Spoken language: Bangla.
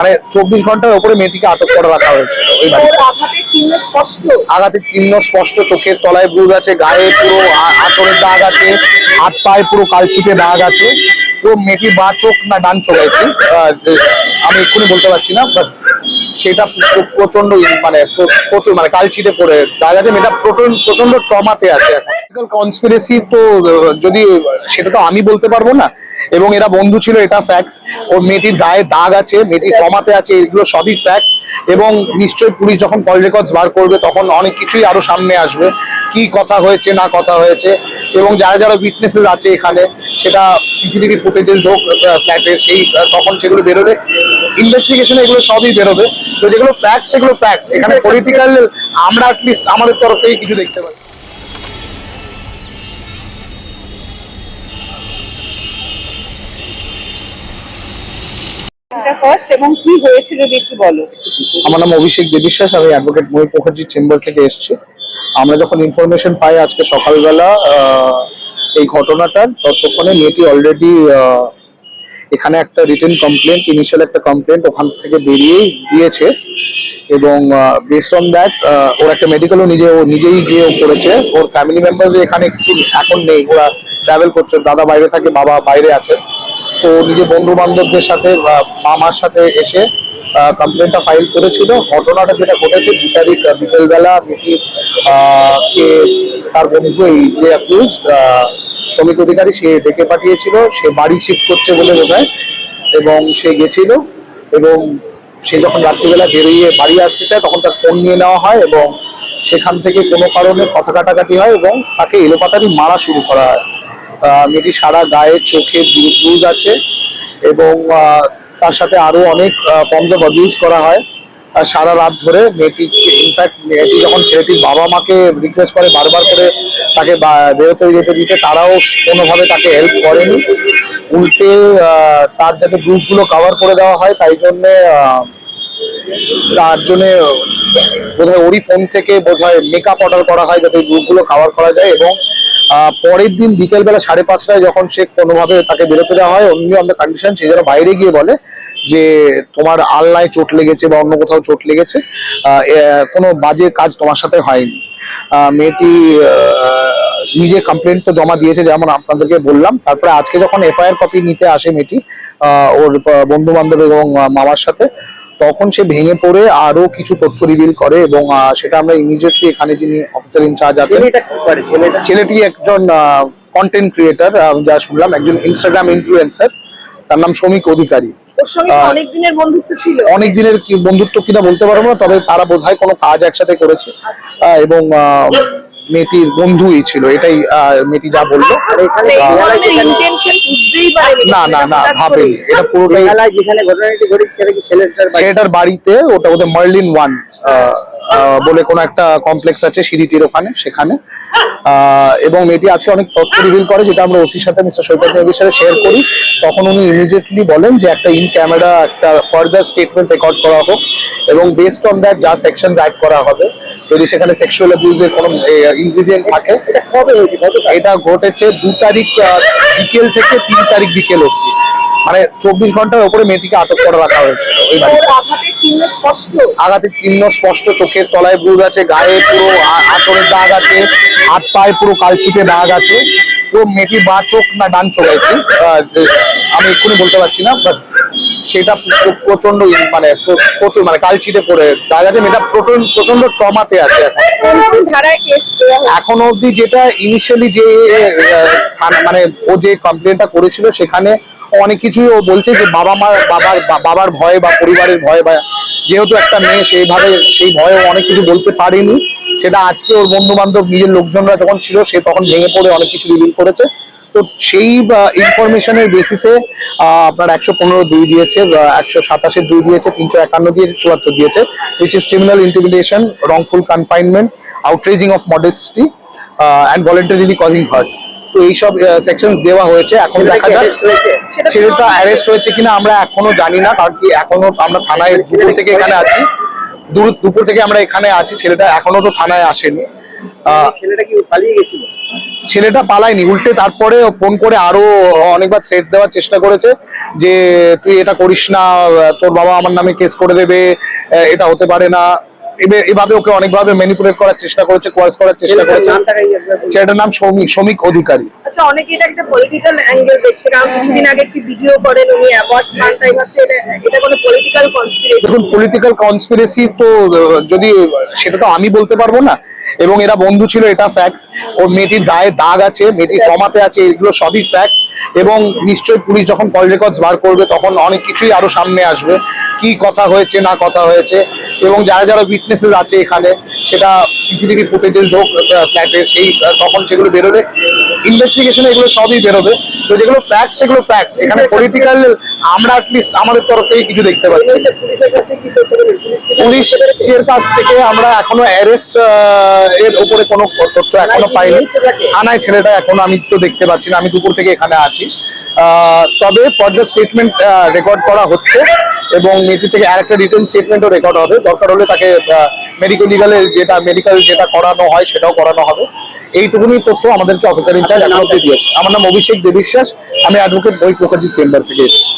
মানে 24 ঘন্টার উপরে মেয়েটিকে আটক করে রাখা হয়েছে। আঘাতের চিহ্ন স্পষ্ট, চোখের তলায় ব্রুজ আছে, গায়ে পুরো আঁচড়ের দাগ আছে, হাত পায়ে পুরো কালচিটে দাগ আছে। পুরো মেয়েটির বাঁ চোখ না ডান চোখ আছে আমি এক্ষুনি বলতে পারছি না, বাট সেটা প্রচন্ড প্রচুর কালচিটে পড়ে দাগ আছে। মেয়েটা প্রচন্ড ট্রমাতে আছে এখন। কনস্পিরেসি তো যদি সেটা তো আমি বলতে পারবো না, এবং এরা বন্ধু ছিল এটা ফ্যাক্ট। ওর মেয়েটির গায়ে দাগ আছে, মেয়েটির ট্রমাতে আছে, এগুলো সবই ফ্যাক্ট। এবং নিশ্চয়ই পুলিশ যখন কল রেকর্ডস বার করবে তখন অনেক কিছুই আরো সামনে আসবে, কি কথা হয়েছে না কথা হয়েছে, এবং যারা যারা উইটনেসেস আছে এখানে, সেটা সিসিটিভি ফুটেজেস হোক ফ্ল্যাটের, সেই তখন সেগুলো বেরোবে, ইনভেস্টিগেশনে এগুলো সবই বেরোবে। তো যেগুলো ফ্যাক্ট সেগুলো ফ্যাক্ট, এখানে পলিটিক্যাল আমরা অ্যাটলিস্ট আমাদের তরফ থেকে কিছু দেখতে পাই। আমার নাম অভিষেক দেবিশ্বাস, আমি অ্যাডভোকেট ময়ূর মুখার্জির চেম্বার থেকে এসেছি। আমরা যখন ইনফরমেশন পাই আজকে সকালবেলা এই ঘটনাটার, ততক্ষণে মেয়েটি অলরেডি এখানে একটা রিটেন কমপ্লেন্ট, ইনিশিয়াল একটা কমপ্লেন্ট ওখান থেকে বেরিয়েই দিয়েছে, এবং বেসড অন দ্যাট ওর একটা মেডিকেলও নিজেই গিয়ে করেছে। ওর ফ্যামিলি মেম্বার এখানে একটু এখন নেই, ওরা ট্রাভেল করছে, দাদা বাইরে থাকে, বাবা বাইরে আছে। তো নিজে বন্ধু বান্ধবদের সাথে মামার সাথে এসে কমপ্লেনটা ফাইল করেছিল। ঘটনাটা যেটা ঘটেছে 2 তারিখ বিকেলবেলা মেয়েটি কে তার বন্ধু, এই যে অ্যাকিউজড শ্রমিক অধিকারী, সে ডেকে পাঠিয়েছিল, সে বাড়ি শিফট করছে বলে বোধহয়, এবং সে গেছিল। এবং সে যখন রাত্রিবেলা বেরিয়ে বাড়ি আসতে চায় তখন তার ফোন নিয়ে নেওয়া হয়, এবং সেখান থেকে কোনো কারণে কথা কাটাকাটি হয় এবং তাকে এলোপাতাড়ি মারা শুরু করা হয়। মেয়েটি সারা গায়ে চোখে ব্রুজ আছে, এবং তার সাথে আরো অনেক ফর্মস অফ অ্যাবিউজ করা হয় সারা রাত ধরে। মেয়েটি ইনফ্যাক্ট মেয়েটি যখন ছেলেটির বাবা মাকে রিকোয়েস্ট করে বারবার করে তাকে বেরোতে যেতে দিতে, তারাও কোনোভাবে তাকে হেল্প করেনি। উল্টে তার যাতে ব্রুজগুলো কভার করে দেওয়া হয়, তাই জন্যে তার জন্য বোধহয় ওরই ফোন থেকে বোধহয় মেকআপ অর্ডার করা হয় যাতে ব্রুজগুলো কভার করা যায়। এবং পরের দিন বিকেলবেলা 5:30টায় যখন সে কোনোভাবে তাকে বেরোতে দেওয়া হয় অনলি অন দ্য কন্ডিশন সে যেন বাইরে গিয়ে বলে যে তোমার আলনায় চোট লেগেছে বা অন্য কোথাও চোট লেগেছে, কোনো বাজে কাজ তোমার সাথে হয়নি। মেয়েটি নিজে কমপ্লেন তো জমা দিয়েছে যেমন আপনাদেরকে বললাম। তারপরে আজকে যখন এফআইআর কপি নিতে আসে মেয়েটি ওর বন্ধু বান্ধব এবং মামার সাথে, তখন সে ভেঙে পড়ে আরো কিছু তথ্য রিভিল করে, এবং সেটা আমরা ইমিডিয়েটলি এখানে যিনি অফিসার ইনচার্জ আছেন, ছেলেটি একজন কন্টেন্ট ক্রিয়েটার, যা শুনলাম একজন ইনস্টাগ্রাম ইনফ্লুয়েন্সার, তার নাম শ্রমিক অধিকারী। অনেক দিনের কি বন্ধুত্ব কিনা বলতে পারবো না, তবে তারা বোধহয় কোনো কাজ একসাথে করেছে, এবং মেয়েটির বন্ধুই ছিল, এটাই মেয়েটি যা বললো। না না না ভাবেনি, এটা পুরোটাই ছেলেটার বাড়িতে, ওটা ওদের মার্লিন 1 বলে কোনো একটা কমপ্লেক্স আছে সিঁড়িটির ওখানে, সেখানে। এবং মেয়েটি আজকে অনেক তথ্য রিভিল করে, যেটা আমরা ওসির সাথে মিস্টার সৈকত নবীর সাথে শেয়ার করি। তখন উনি ইমিডিয়েটলি বলেন যে একটা ইন ক্যামেরা একটা ফার্দার স্টেটমেন্ট রেকর্ড করা হোক, এবং বেসড অন দ্যাট যা সেকশন অ্যাড করা হবে, যদি সেখানে সেক্সুয়াল অ্যাবিউজের কোনো ইনগ্রিডিয়েন্ট থাকে। এটা ঘটেছে 2 তারিখ বিকেল থেকে 3 তারিখ বিকেল অবধি, মানে 24 ঘন্টার উপরে মেয়েটিকে আটক করে রাখা হয়েছে। আঘাতের চিহ্ন স্পষ্ট, চোখের তলায় ব্রুজ আছে, গায়ে পুরো আঁচড়ের দাগ আছে, হাত পায়ে পুরো কালচিটে দাগ আছে। পুরো মেয়েটির বাঁ চোখ না ডান চোখ আছে আমি এক্ষুনি বলতে পারছি না, বাট সেটা প্রচন্ড প্রচুর কালচিটে পড়ে দাগ আছে। মেয়েটা প্রচন্ড ট্রমাতে আছে এখনো অব্দি। যেটা ইনিশিয়ালি যে ও যে কমপ্লেনটা করেছিল সেখানে অনেক কিছুই ও বলছে যে বাবার ভয় বা পরিবারের ভয়, বা যেহেতু একটা মেয়ে সেই ভয়ে অনেক কিছু বলতে পারেনি। সেটা আজকে ওর বন্ধু বান্ধব নিজের লোকজনরা যখন ছিল, সে তখন ভেঙে পড়ে অনেক কিছু রিভিল করেছে। তো সেই ইনফরমেশনের বেসিসে আপনার 115(2) দিয়েছে, 127(2) দিয়েছে, 351 দিয়েছে, 74 দিয়েছে, which is criminal intimidation, wrongful confinement, outraging of modesty and voluntarily causing hurt। তো এইসব সেকশনস দেওয়া হয়েছে। এখন দেখা যাক ছেলেটা অ্যারেস্ট হয়েছে কিনা আমরা এখনো জানি না, কারণ কি এখনো আমরা থানায় দুপুর থেকে এখানে আছি, দুপুর থেকে আমরা এখানে আছি, ছেলেটা এখনো তো থানায় আসেনি। ছেলেটা কি পালিয়ে গেছিল? ছেলেটা পালায়নি, উল্টে তারপরে ফোন করে আরো অনেকবার থ্রেট দেওয়ার চেষ্টা করেছে যে তুই এটা করিস না, তোর বাবা আমার নামে কেস করে দেবে, এটা হতে পারে না। এভাবে ওকে অনেকভাবে ম্যানিপুলেট করার চেষ্টা করেছে, কোয়ার্স করার চেষ্টা করেছে। ছেলেটার নাম শ্রমিক অধিকারী। আচ্ছা, অনেকে এটা একটা পলিটিক্যাল অ্যাঙ্গেল দেখছে, কারণ কিছুদিন আগে একটি ভিডিও করেন উনি অ্যাওয়ার্ড পান, তাই ভাবছে এটা কোনো পলিটিক্যাল কনস্পিরেসি। দেখুন, পলিটিক্যাল কনস্পিরেসি তো যদি সেটা তো আমি বলতে পারবো না, এবং এরা বন্ধু ছিল এটা ফ্যাক্ট। ওর মেয়েটির গায়ে দাগ আছে, মেয়েটির কমাতে আছে, এগুলো সবই ফ্যাক্ট। এবং নিশ্চয়ই পুলিশ যখন কল রেকর্ডস বার করবে তখন অনেক কিছুই আরো সামনে আসবে, কি কথা হয়েছে না কথা হয়েছে। এবং যারা যারা উইটনেসেস আছে এখানে, সেটা সিসিটিভি ফুটেজেস হোক ফ্ল্যাটের, সেই তখন সেগুলো বেরোবে, ইনভেস্টিগেশনে এগুলো সবই বেরোবে। তো যেগুলো ফ্যাক্ট সেগুলো ফ্যাক্ট, এখানে পলিটিক্যাল আমরা অ্যাটলিস্ট আমাদের তরফ থেকে কিছু দেখতে পাচ্ছি। পুলিশের কাছ থেকে আমরা এখনো অ্যারেস্ট এর উপরে কোনো তথ্য এখনো পাইনি। থানায় ছেলেটা এখনো আমি তো দেখতে পাচ্ছি না, আমি দুপুর থেকে এখানে আছি। তবে ফার্দার স্টেটমেন্ট রেকর্ড করা হচ্ছে, এবং মেয়েটি থেকে আরেকটা রিটেন স্টেটমেন্টও রেকর্ড হবে। দরকার হলে তাকে মেডিকেল যেটা করানো হয় সেটাও করানো হবে। এইটুকুনি তথ্য আমাদেরকে অফিসার ইনচার্জ এখন অব্দি দিয়েছে। আমার নাম অভিষেক দেবিশ্বাস, আমি অ্যাডভোকেট মহিপ মুখার্জি চেম্বার থেকে এসেছি।